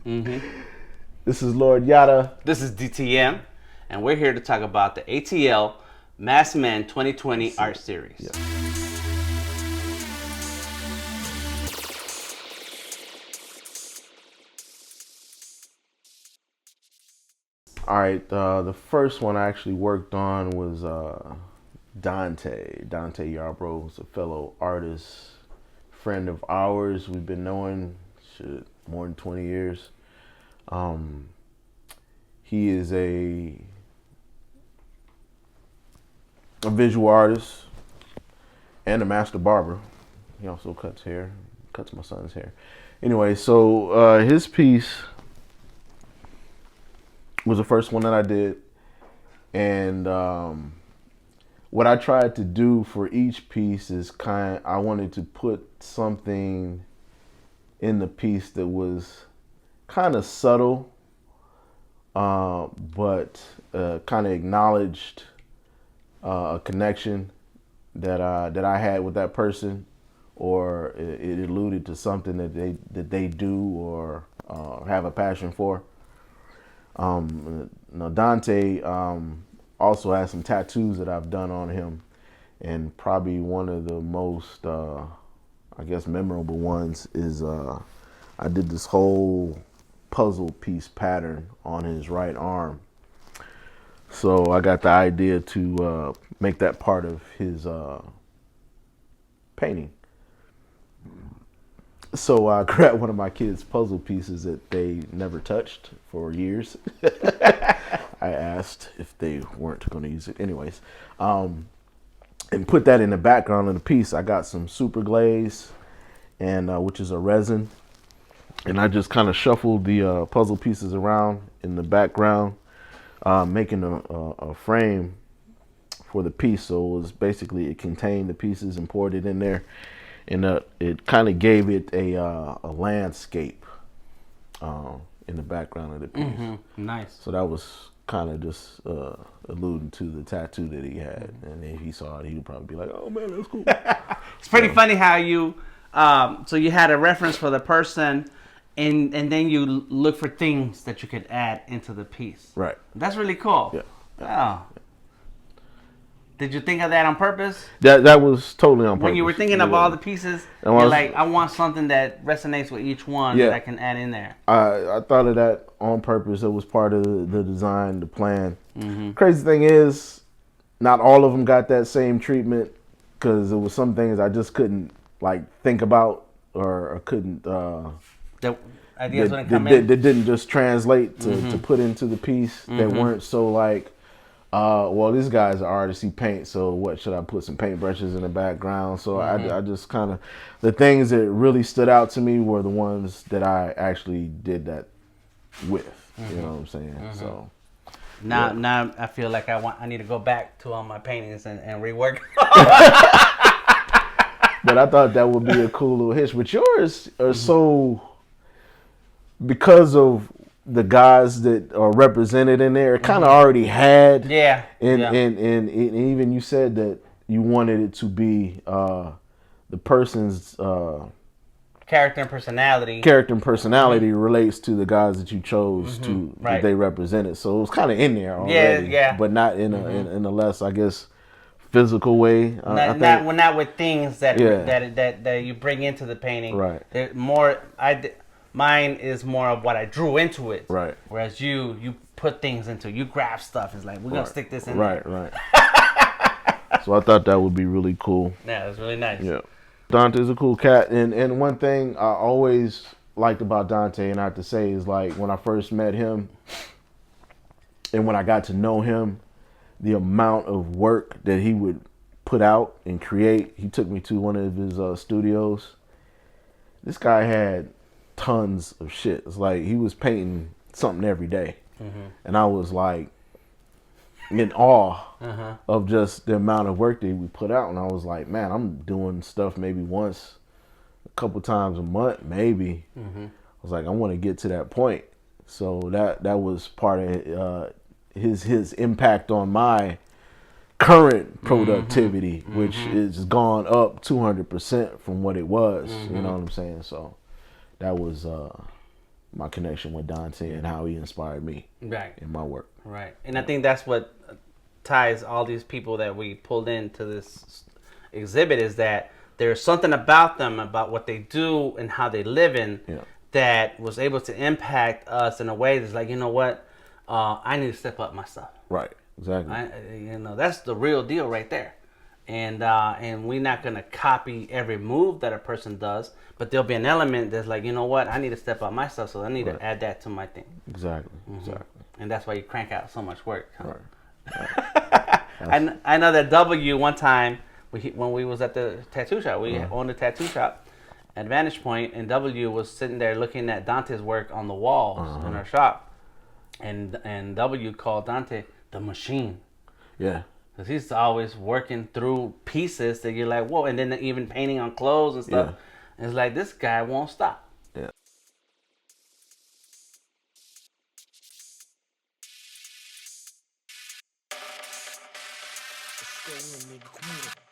This is Lord Yatta. This is DTM, and we're here to talk about the ATL Masked Man 2020 art series. Yeah. All right, the first one I actually worked on was Dante. Dante Yarbrough is a fellow artist, friend of ours. We've been knowing more than 20 years. He is a visual artist and a master barber. He also cuts hair, cuts my son's hair. Anyway, so his piece was the first one that I did, and what I tried to do for each piece is I wanted to put something in the piece that was kind of subtle, but kind of acknowledged a connection that I had with that person, or it alluded to something that they do or have a passion for. Now Dante also has some tattoos that I've done on him, and probably one of the most memorable ones is I did this whole puzzle piece pattern on his right arm. So I got the idea to make that part of his painting. So I grabbed one of my kids' puzzle pieces that they never touched for years. I asked if they weren't going to use it anyways. And put that in the background of the piece. I got some super glaze, and which is a resin. And I just kind of shuffled the puzzle pieces around in the background, making a frame for the piece. So it contained the pieces and poured it in there. And it kind of gave it a landscape in the background of the piece. Nice. So that was kind of just alluding to the tattoo that he had. And if he saw it, he would probably be like, "Oh man, that's cool." It's pretty funny how you, so you had a reference for the person, and then you look for things that you could add into the piece. Right. That's really cool. Yeah. Oh. Did you think of that on purpose? That was totally on purpose. When you were thinking of all the pieces, you're like, I want something that resonates with each one that I can add in there. I thought of that on purpose. It was part of the design, the plan. Crazy thing is, not all of them got that same treatment, because there was some things I just couldn't think about or couldn't. The ideas wouldn't come in. That didn't just translate to put into the piece. That weren't so well, this guy's an artist, he paints, so what, should I put some paintbrushes in the background? So I just kind of, the things that really stood out to me were the ones that I actually did that with, you know what I'm saying? So now I feel like I need to go back to all my paintings and rework. But I thought that would be a cool little hitch. But yours are so, because of the guys that are represented in there, it kind of already had. Yeah. And even you said that you wanted it to be the person's character and personality. Relates to the guys that you chose that they represented. So it was kind of in there already. Yeah. But not in a less, I guess, physical way. Not with things that you bring into the painting. Right. They're more. Mine is more of what I drew into it. Right. Whereas you put things into, you grab stuff. It's like, we're going to stick this in there. Right. So I thought that would be really cool. Yeah, it was really nice. Yeah. Dante's a cool cat. And one thing I always liked about Dante, and I have to say, is when I first met him and when I got to know him, the amount of work that he would put out and create. He took me to one of his studios. This guy had tons of shit. It's like he was painting something every day. And I was in awe of just the amount of work that he would put out. And I was like, man, I'm doing stuff maybe once, a couple times a month, maybe. I was like, I want to get to that point. So that was part of his impact on my current productivity, which is gone up 200% from what it was. You know what I'm saying? So that was my connection with Dante and how he inspired me Right. in my work. Right. And I think that's what ties all these people that we pulled into this exhibit, is that there's something about them, about what they do and how they live in, Yeah. that was able to impact us in a way that's like, you know what, I need to step up myself. Right. Exactly. That's the real deal right there. And we're not gonna copy every move that a person does, but there'll be an element that's like, you know what, I need to step up myself, so I need to add that to my thing. Exactly. Exactly. And that's why you crank out so much work. Huh? Right. I know that W one time when we was at the tattoo shop, we owned a tattoo shop at Vantage Point, and W was sitting there looking at Dante's work on the walls in our shop, and W called Dante the machine. Yeah. Because he's always working through pieces that you're like, whoa, and then even painting on clothes and stuff. Yeah. It's like, this guy won't stop. Yeah. Let's go in, nigga. Come on.